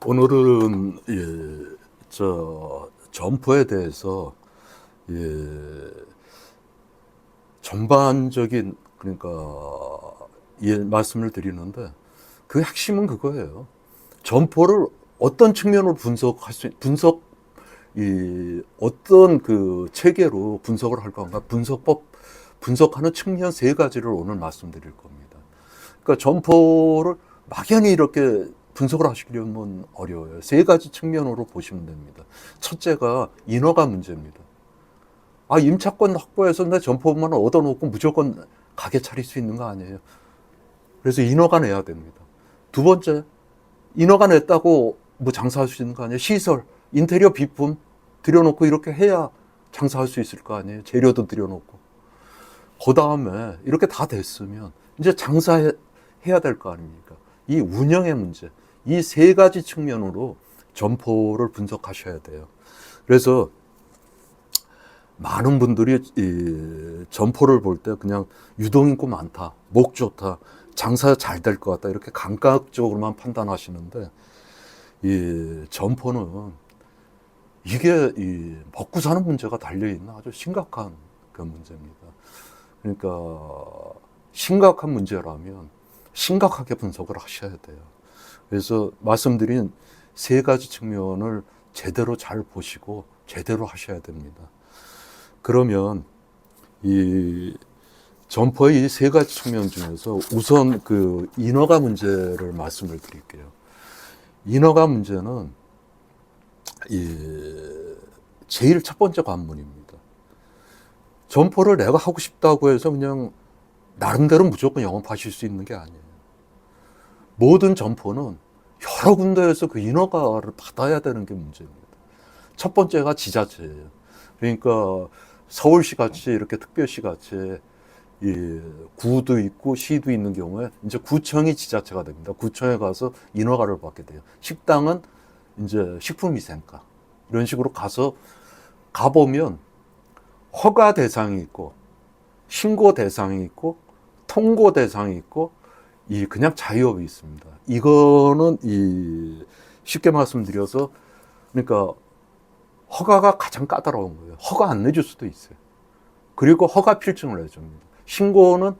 오늘은 점포에 대해서 전반적인 그러니까 말씀을 드리는데 그 핵심은 그거예요. 점포를 어떤 측면으로 어떤 그 체계로 분석을 할 건가 분석하는 측면 세 가지를 오늘 말씀드릴 겁니다. 그러니까 점포를 막연히 이렇게 분석을 하시려면 어려워요. 세 가지 측면으로 보시면 됩니다. 첫째가 인허가 문제입니다. 임차권 확보해서 내 점포만 얻어놓고 무조건 가게 차릴 수 있는 거 아니에요. 그래서 인허가 내야 됩니다. 두 번째, 인허가 냈다고 뭐 장사할 수 있는 거 아니에요. 시설, 인테리어 비품 들여놓고 이렇게 해야 장사할 수 있을 거 아니에요. 재료도 들여놓고. 그 다음에 이렇게 다 됐으면 이제 장사해야 될 거 아닙니까? 이 운영의 문제, 이 세 가지 측면으로 점포를 분석하셔야 돼요. 그래서 많은 분들이 이 점포를 볼 때 그냥 유동인구 많다, 목 좋다, 장사 잘 될 것 같다 이렇게 감각적으로만 판단하시는데 이 점포는 이게 이 먹고 사는 문제가 달려있는 아주 심각한 그 문제입니다. 그러니까 심각한 문제라면 심각하게 분석을 하셔야 돼요. 그래서 말씀드린 세 가지 측면을 제대로 잘 보시고 제대로 하셔야 됩니다. 그러면 이 점포의 이 세 가지 측면 중에서 우선 그 인허가 문제를 말씀을 드릴게요. 인허가 문제는 제일 첫 번째 관문입니다. 점포를 내가 하고 싶다고 해서 그냥 나름대로 무조건 영업하실 수 있는 게 아니에요. 모든 점포는 여러 군데에서 그 인허가를 받아야 되는 게 문제입니다. 첫 번째가 지자체예요. 그러니까 서울시 같이 이렇게 특별시 같이 구도 있고 시도 있는 경우에 이제 구청이 지자체가 됩니다. 구청에 가서 인허가를 받게 돼요. 식당은 이제 식품위생과 이런 식으로 가보면 허가 대상이 있고 신고 대상이 있고 통고 대상이 있고 그냥 자유업이 있습니다. 이거는 쉽게 말씀드려서 그러니까 허가가 가장 까다로운 거예요. 허가 안 내줄 수도 있어요. 그리고 허가 필증을 내줍니다. 신고는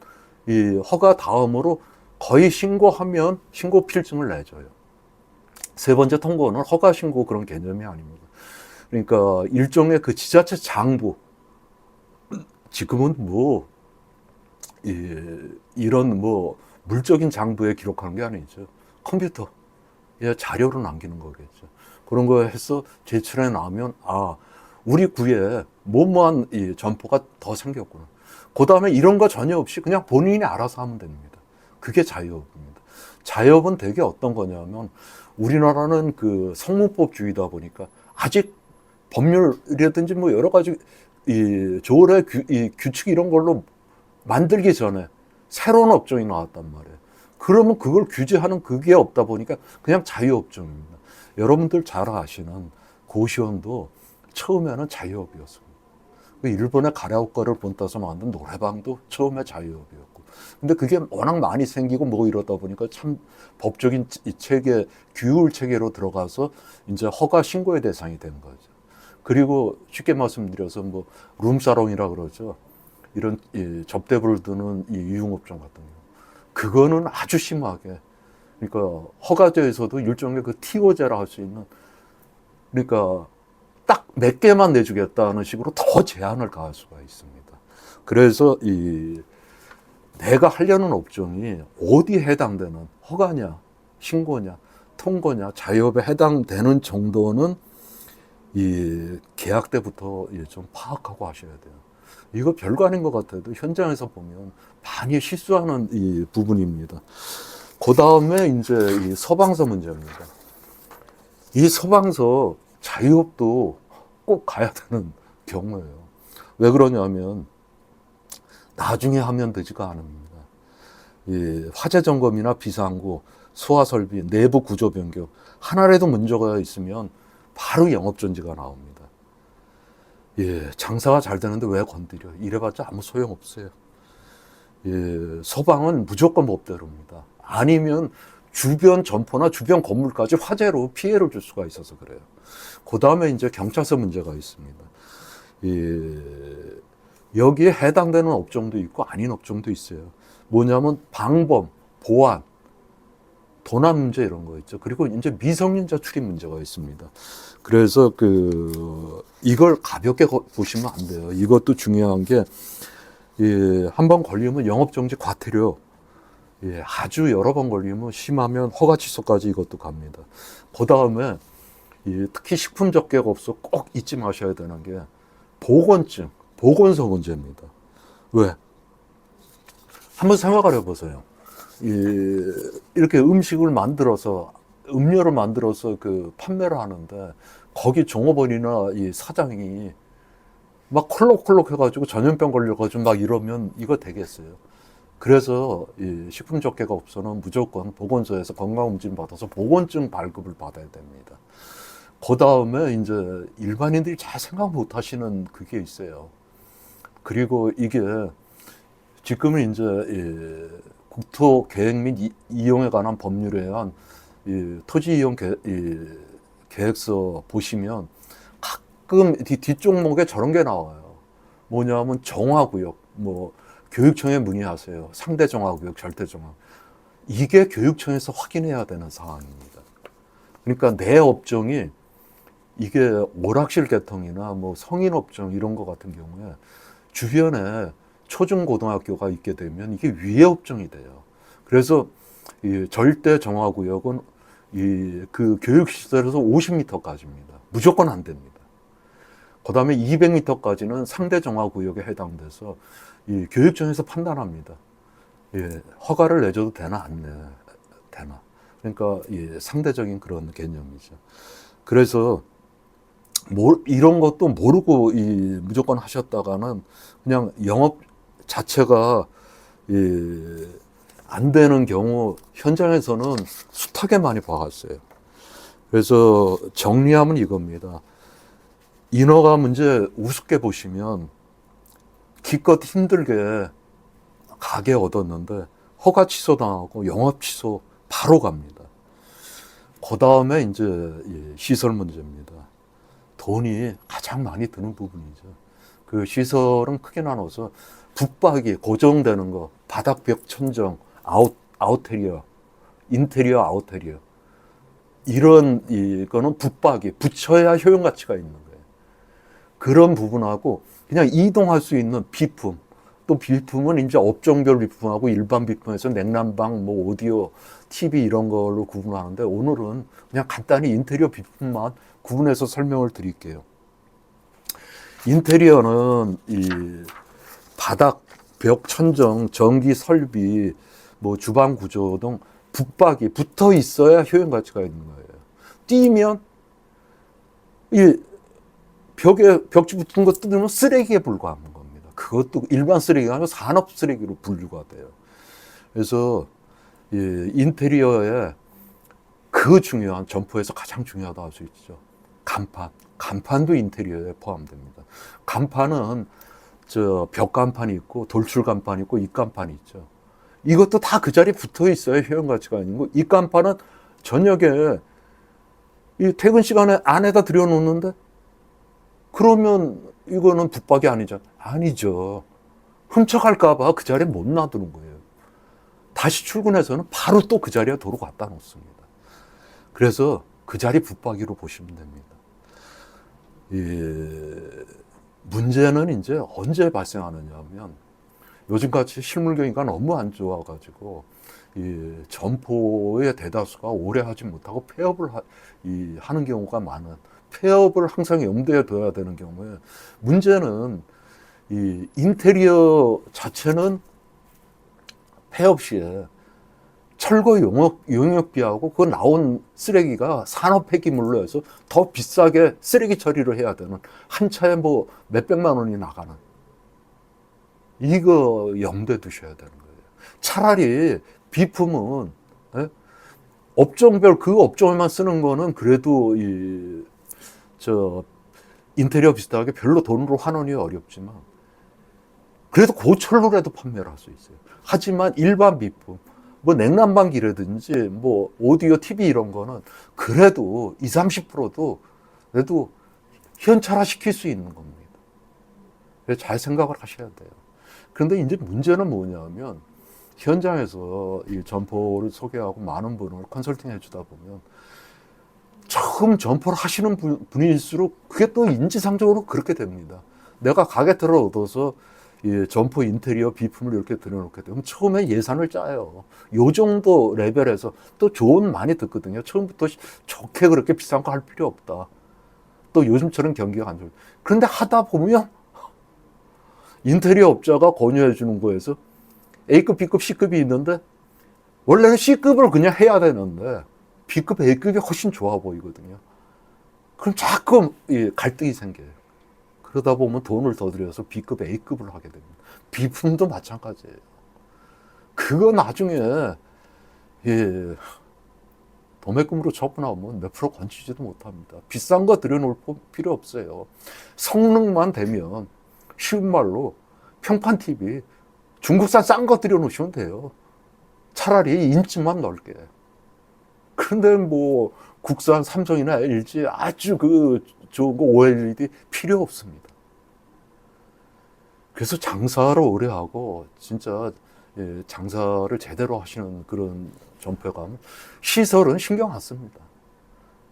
허가 다음으로 거의 신고하면 신고 필증을 내줘요. 세 번째 통고는 허가 신고 그런 개념이 아닙니다. 그러니까 일종의 그 지자체 장부, 지금은 이런 물적인 장부에 기록하는 게 아니죠. 컴퓨터에 자료로 남기는 거겠죠. 그런 거 해서 제출해 나오면 우리 구에 뭐뭐한 점포가 더 생겼구나. 그 다음에 이런 거 전혀 없이 그냥 본인이 알아서 하면 됩니다. 그게 자유업입니다. 자유업은 되게 어떤 거냐면 우리나라는 그 성문법주의다 보니까 아직 법률이라든지 여러 가지 조례 규칙 이런 걸로 만들기 전에 새로운 업종이 나왔단 말이에요. 그러면 그걸 규제하는 그게 없다 보니까 그냥 자유업종입니다. 여러분들 잘 아시는 고시원도 처음에는 자유업이었습니다. 일본의 가라오케를 본따서 만든 노래방도 처음에 자유업이었고. 근데 그게 워낙 많이 생기고 이러다 보니까 참 법적인 체계, 규율 체계로 들어가서 이제 허가 신고의 대상이 된 거죠. 그리고 쉽게 말씀드려서 룸사롱이라 그러죠. 이런 접대부를 두는 유흥업종 같은 경우. 그거는 아주 심하게. 그러니까 허가제에서도 일종의 그 TO제라 할 수 있는 그러니까 딱 몇 개만 내주겠다는 식으로 더 제한을 가할 수가 있습니다. 그래서 내가 하려는 업종이 어디에 해당되는 허가냐, 신고냐, 통고냐, 자유업에 해당되는 정도는 계약 때부터 좀 파악하고 하셔야 돼요. 이거 별거 아닌 것 같아도 현장에서 보면 많이 실수하는 이 부분입니다. 그 다음에 이제 이 서방서 문제입니다. 이 서방서 자유업도 꼭 가야 되는 경우예요. 왜 그러냐면 나중에 하면 되지가 않습니다. 화재 점검이나 비상구, 소화 설비, 내부 구조 변경 하나라도 문제가 있으면 바로 영업 정지가 나옵니다. 장사가 잘 되는데 왜 건드려? 이래봤자 아무 소용 없어요. 서방은 무조건 법대로입니다. 아니면 주변 점포나 주변 건물까지 화재로 피해를 줄 수가 있어서 그래요. 그 다음에 이제 경찰서 문제가 있습니다. 여기에 해당되는 업종도 있고 아닌 업종도 있어요. 뭐냐면 방범, 보안, 도난 문제 이런 거 있죠. 그리고 이제 미성년자 출입 문제가 있습니다. 그래서 이걸 가볍게 보시면 안 돼요. 이것도 중요한 게, 한 번 걸리면 영업정지 과태료, 아주 여러 번 걸리면 심하면 허가 취소까지 이것도 갑니다. 그 다음에 특히 식품적계업소 꼭 잊지 마셔야 되는 게 보건증, 보건소 문제입니다. 왜? 한번 생각을 해보세요. 이렇게 음식을 만들어서 음료를 만들어서 판매를 하는데 거기 종업원이나 이 사장이 막 콜록콜록 해가지고 전염병 걸려가지고 막 이러면 이거 되겠어요. 그래서 이 식품적계업소는 무조건 보건소에서 건강검진 받아서 보건증 발급을 받아야 됩니다. 그 다음에 이제 일반인들이 잘 생각 못 하시는 그게 있어요. 그리고 이게 지금은 이제 국토 계획 및 이용에 관한 법률에 의한 토지 이용 계획서 보시면 가끔 뒷종목에 저런 게 나와요. 뭐냐면 정화구역, 뭐 교육청에 문의하세요. 상대 정화구역, 절대 정화. 이게 교육청에서 확인해야 되는 사항입니다. 그러니까 내 업종이 이게 오락실 계통이나 뭐 성인 업종 이런 거 같은 경우에 주변에 초중고등학교가 있게 되면 이게 위해 업종이 돼요. 그래서 이 절대 정화구역은 그 교육시설에서 50m까지입니다. 무조건 안 됩니다. 그 다음에 200m까지는 상대 정화구역에 해당돼서 이 교육청에서 판단합니다. 허가를 내줘도 되나 안 되나. 그러니까 상대적인 그런 개념이죠. 그래서 이런 것도 모르고 무조건 하셨다가는 그냥 영업 자체가 안 되는 경우 현장에서는 숱하게 많이 봐왔어요. 그래서 정리하면 이겁니다. 인허가 문제 우습게 보시면 기껏 힘들게 가게 얻었는데 허가 취소당하고 영업 취소 바로 갑니다. 그 다음에 이제 시설 문제입니다. 돈이 가장 많이 드는 부분이죠. 그 시설은 크게 나눠서 붙박이 고정되는 거, 바닥벽 천정, 아웃테리어, 인테리어, 아웃테리어 이런 이거는 붙박이 붙여야 효용 가치가 있는 거예요. 그런 부분하고 그냥 이동할 수 있는 비품, 또 비품은 이제 업종별 비품하고 일반 비품에서 냉난방, 뭐 오디오, TV 이런 걸로 구분하는데 오늘은 그냥 간단히 인테리어 비품만 구분해서 설명을 드릴게요. 인테리어는 이 바닥, 벽 천정, 전기 설비, 뭐 주방 구조 등 붙박이 붙어 있어야 효용 가치가 있는 거예요. 뛰면 이 벽지 붙은 거 뜯으면 쓰레기에 불과한 겁니다. 그것도 일반 쓰레기가 아니고 산업 쓰레기로 분류가 돼요. 그래서 인테리어에 그 중요한 점포에서 가장 중요하다고 할 수 있죠. 간판도 인테리어에 포함됩니다. 간판은 벽 간판이 있고 돌출 간판이 있고 입간판이 있죠. 이것도 다 그 자리에 붙어 있어야 효용 가치가 있는 거. 입간판은 저녁에 이 퇴근 시간에 안에다 들여놓는데 그러면 이거는 붙박이 아니죠. 아니죠. 훔쳐갈까봐 그 자리에 못 놔두는 거예요. 다시 출근해서는 바로 또 그 자리에 도로 갖다 놓습니다. 그래서 그 자리 붙박이로 보시면 됩니다. 문제는 이제 언제 발생하느냐면 요즘같이 실물 경기가 너무 안 좋아가지고 점포의 대다수가 오래 하지 못하고 폐업을 하는 경우가 많은, 폐업을 항상 염두에 둬야 되는 경우에 문제는 이 인테리어 자체는 폐업 시에 철거 용역비하고 그 나온 쓰레기가 산업 폐기물로 해서 더 비싸게 쓰레기 처리를 해야 되는, 한 차에 뭐 몇백만 원이 나가는, 이거 염두에 두셔야 되는 거예요. 차라리 비품은 업종별 그 업종에만 쓰는 거는 그래도 인테리어 비슷하게 별로 돈으로 환원이 어렵지만 그래도 고철로라도 판매를 할 수 있어요. 하지만 일반 비품 뭐 냉난방기라든지 뭐 오디오, TV 이런 거는 그래도 20, 30%도 그래도 현찰화시킬 수 있는 겁니다. 그래서 잘 생각을 하셔야 돼요. 그런데 이제 문제는 뭐냐면 현장에서 이 점포를 소개하고 많은 분을 컨설팅 해주다 보면 처음 점포를 하시는 분일수록 그게 또 인지상정으로 그렇게 됩니다. 내가 가게들을 얻어서 이 점포 인테리어 비품을 이렇게 들여놓게 되면 처음에 예산을 짜요. 요 정도 레벨에서 또 조언 많이 듣거든요. 처음부터 좋게 그렇게 비싼 거 할 필요 없다. 또 요즘처럼 경기가 안 좋아요. 그런데 하다 보면 인테리어 업자가 권유해 주는 거에서 A급, B급, C급이 있는데 원래는 C급을 그냥 해야 되는데 B급, A급이 훨씬 좋아 보이거든요. 그럼 자꾸 갈등이 생겨요. 그러다 보면 돈을 더 들여서 B급, A급을 하게 됩니다. 비품도 마찬가지예요. 그거 나중에 도매금으로 처분하면 몇 프로 건지지도 못합니다. 비싼 거 들여놓을 필요 없어요. 성능만 되면 쉬운 말로 평판 TV 중국산 싼 거 들여놓으시면 돼요. 차라리 인치만 넓게. 그런데 뭐 국산 삼성이나 LG 아주 그 좋은 거 OLED 필요 없습니다. 그래서 장사를 오래 하고 진짜 장사를 제대로 하시는 그런 점포에 가면 시설은 신경 안 씁니다.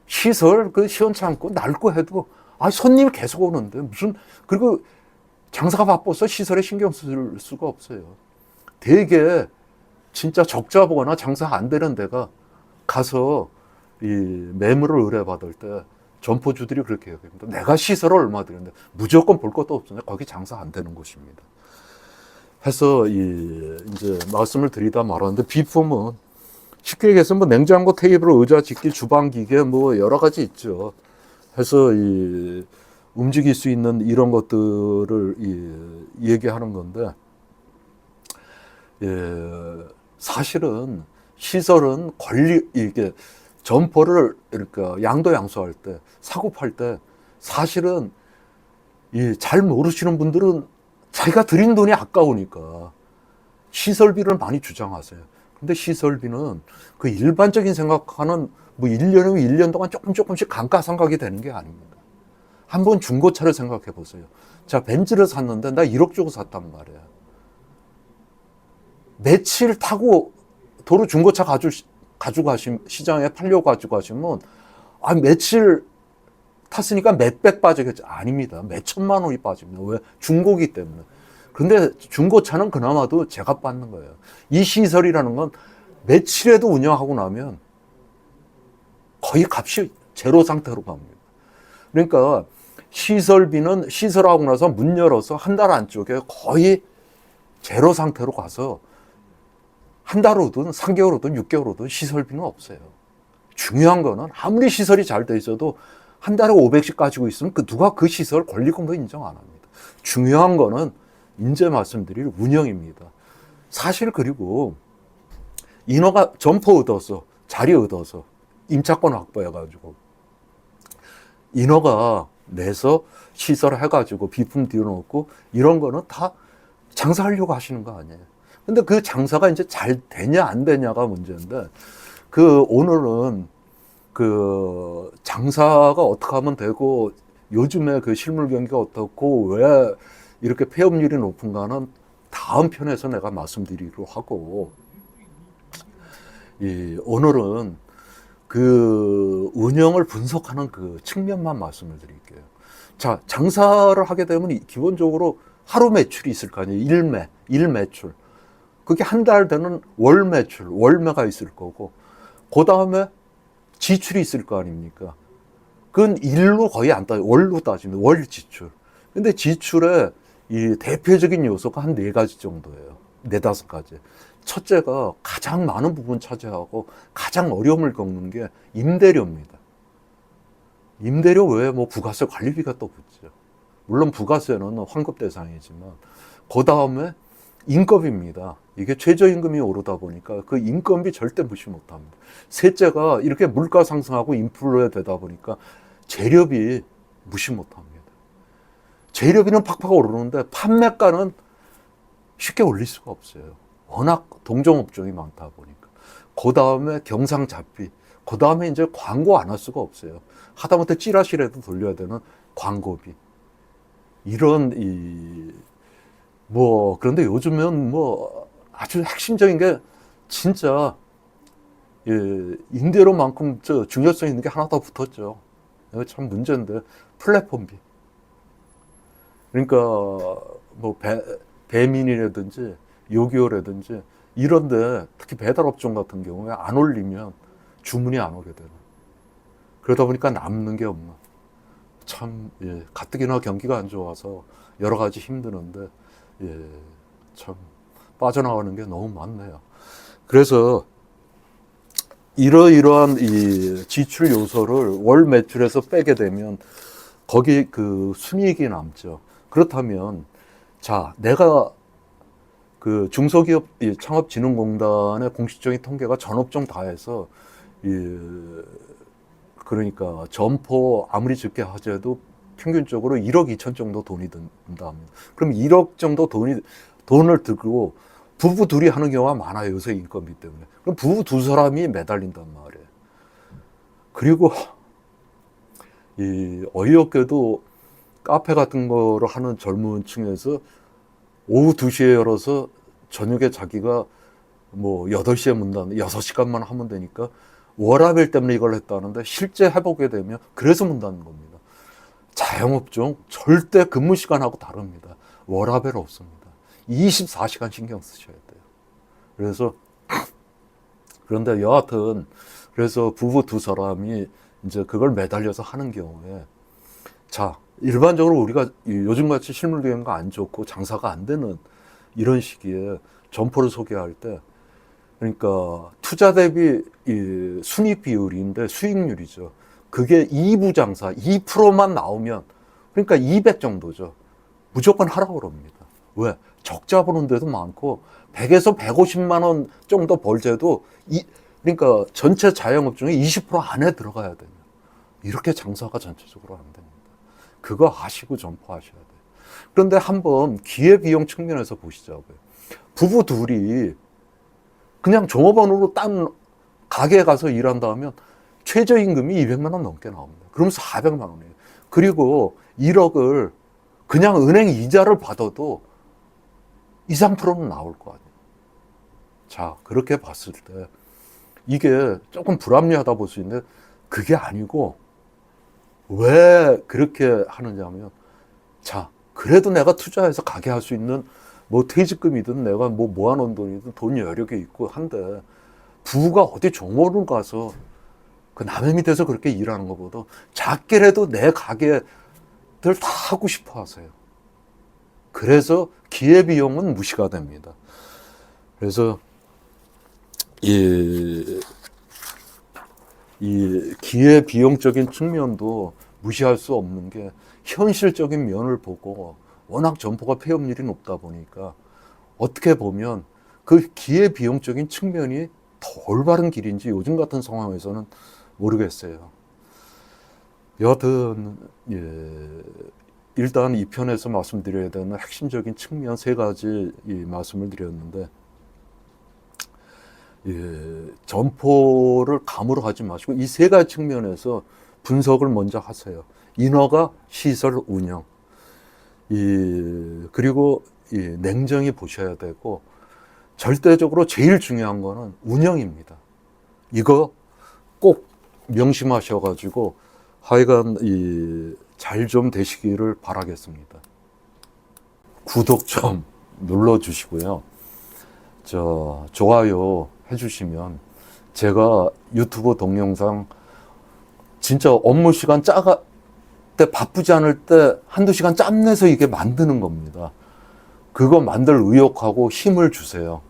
시설 그 시원찮고 낡고 해도 손님이 계속 오는데 무슨 그리고 장사가 바빠서 시설에 신경 쓸 수가 없어요. 되게 진짜 적자 보거나 장사 안 되는 데가 가서 이 매물을 의뢰받을 때 점포주들이 그렇게 얘기합니다. 내가 시설을 얼마 드렸는데 무조건 볼 것도 없으면 거기 장사 안 되는 곳입니다. 해서 이제 말씀을 드리다 말았는데 비품은 쉽게 얘기해서 뭐 냉장고, 테이블, 의자, 직기, 주방 기계 뭐 여러 가지 있죠. 해서 움직일 수 있는 이런 것들을 얘기하는 건데 사실은 시설은 이게 점포를 그러니까 양도양수할 때 사고 팔 때 사실은 잘 모르시는 분들은 자기가 들인 돈이 아까우니까 시설비를 많이 주장하세요. 근데 시설비는 그 일반적인 생각하는 뭐 1년이면 1년 동안 조금씩 감가상각이 되는 게 아닙니다. 한번 중고차를 생각해 보세요. 자, 벤츠를 샀는데 나 1억 주고 샀단 말이야. 며칠 타고 도로 중고차 시장에 팔려고 가지고 가시면 며칠 탔으니까 몇백 빠지겠죠. 아닙니다. 몇 천만 원이 빠집니다. 왜? 중고기 때문에. 근데 중고차는 그나마도 제값 받는 거예요. 이 시설이라는 건 며칠에도 운영하고 나면 거의 값이 제로 상태로 갑니다. 그러니까 시설비는 시설하고 나서 문 열어서 한 달 안쪽에 거의 제로 상태로 가서 한 달 오든 3개월 오든 6개월 오든 시설비는 없어요. 중요한 거는 아무리 시설이 잘 돼 있어도 한 달에 500씩 가지고 있으면 누가 그 시설 권리금도 인정 안 합니다. 중요한 거는 이제 말씀드릴 운영입니다. 사실 그리고 인허가 점포 얻어서 자리 얻어서 임차권 확보해가지고 인허가 내서 시설 해가지고 비품 띄워놓고 이런 거는 다 장사하려고 하시는 거 아니에요. 근데 그 장사가 이제 잘 되냐 안 되냐가 문제인데 오늘은 그 장사가 어떻게 하면 되고 요즘에 그 실물 경기가 어떻고 왜 이렇게 폐업률이 높은가는 다음 편에서 내가 말씀드리기로 하고 오늘은 그 운영을 분석하는 그 측면만 말씀을 드릴게요. 자, 장사를 하게 되면 기본적으로 하루 매출이 있을 거 아니에요. 일 매출. 그게 한 달 되는 월 매출, 월매가 있을 거고 그 다음에 지출이 있을 거 아닙니까? 그건 일로 거의 안 따져. 월로 따지면 월 지출. 근데 지출의 이 대표적인 요소가 한 4가지 정도예요. 4-5가지. 첫째가 가장 많은 부분 차지하고 가장 어려움을 겪는 게 임대료입니다. 임대료 외에 뭐 부가세 관리비가 또 붙죠. 물론 부가세는 환급 대상이지만 그 다음에 인건비입니다. 이게 최저임금이 오르다 보니까 그 인건비 절대 무시 못합니다. 셋째가 이렇게 물가 상승하고 인플레 되다 보니까 재료비 무시 못합니다. 재료비는 팍팍 오르는데 판매가는 쉽게 올릴 수가 없어요. 워낙 동종업종이 많다 보니까. 그 다음에 경상 잡비, 그 다음에 이제 광고 안 할 수가 없어요. 하다못해 찌라시라도 돌려야 되는 광고비. 이런 그런데 요즘은 아주 핵심적인 게 진짜 임대료만큼 중요성 있는 게 하나 더 붙었죠. 이거 참 문제인데, 플랫폼비. 그러니까 배민이라든지 요기요라든지 이런데 특히 배달업종 같은 경우에 안 올리면 주문이 안 오게 되는. 그러다 보니까 남는 게 없는. 참 가뜩이나 경기가 안 좋아서 여러 가지 힘드는데 참 빠져나가는 게 너무 많네요. 그래서 이러이러한 이 지출 요소를 월 매출에서 빼게 되면 거기 그 순이익이 남죠. 그렇다면 자, 내가 그 중소기업 창업진흥공단의 공식적인 통계가 전업종 다 해서 그러니까 점포 아무리 적게 하자도 평균적으로 1억 2천 정도 돈이 든다 합니다. 그럼 1억 정도 돈을 들고 부부 둘이 하는 경우가 많아요. 요새 인건비 때문에. 그럼 부부 두 사람이 매달린단 말이에요. 그리고 어이없게도 카페 같은 거를 하는 젊은 층에서 오후 2시에 열어서 저녁에 자기가 8시에 문 닫는 6시간만 하면 되니까 워라밸 때문에 이걸 했다는데 실제 해보게 되면 그래서 문 닫는 겁니다. 자영업종 절대 근무 시간하고 다릅니다. 워라밸 없습니다. 24시간 신경 쓰셔야 돼요. 그래서 그런데 여하튼 그래서 부부 두 사람이 이제 그걸 매달려서 하는 경우에 자, 일반적으로 우리가 요즘같이 실물 경기가 안 좋고 장사가 안 되는 이런 시기에 점포를 소개할 때 그러니까 투자 대비 순이익 비율인데 수익률이죠. 그게 2부 장사 2%만 나오면 그러니까 200 정도죠. 무조건 하라고 그럽니다. 왜? 적자 보는 데도 많고 100에서 150만 원 정도 벌제도 그러니까 전체 자영업 중에 20% 안에 들어가야 돼요. 이렇게 장사가 전체적으로 안 됩니다. 그거 아시고 점포하셔야 돼요. 그런데 한번 기회비용 측면에서 보시자고요. 부부 둘이 그냥 종업원으로 딴 가게에 가서 일한다 하면 최저임금이 200만 원 넘게 나옵니다. 그럼 400만 원이에요. 그리고 1억을 그냥 은행 이자를 받아도 2, 3%는 나올 거 아니에요. 자, 그렇게 봤을 때 이게 조금 불합리하다 볼 수 있는데 그게 아니고 왜 그렇게 하느냐면 자, 그래도 내가 투자해서 가게 할 수 있는 퇴직금이든 내가 모아놓은 돈이든 돈 여력이 있고 한데 부부가 어디 종업원 가서 그 남의 밑에서 그렇게 일하는 것보다 작게라도 내 가게들 다 하고 싶어 하세요. 그래서 기회비용은 무시가 됩니다. 그래서 이 기회비용적인 측면도 무시할 수 없는 게 현실적인 면을 보고 워낙 점포가 폐업률이 높다 보니까 어떻게 보면 그 기회비용적인 측면이 더 올바른 길인지 요즘 같은 상황에서는 모르겠어요. 여하튼 일단 이 편에서 말씀드려야 되는 핵심적인 측면 세 가지 말씀을 드렸는데 점포를 감으로 하지 마시고 이 세 가지 측면에서 분석을 먼저 하세요. 인허가, 시설, 운영. 그리고 냉정히 보셔야 되고 절대적으로 제일 중요한 거는 운영입니다. 이거 꼭 명심하셔가지고 하여간 잘 좀 되시기를 바라겠습니다. 구독 좀 눌러주시고요. 좋아요 해주시면 제가 유튜브 동영상 진짜 업무 시간 때 바쁘지 않을 때 한두 시간 짬내서 이게 만드는 겁니다. 그거 만들 의욕하고 힘을 주세요.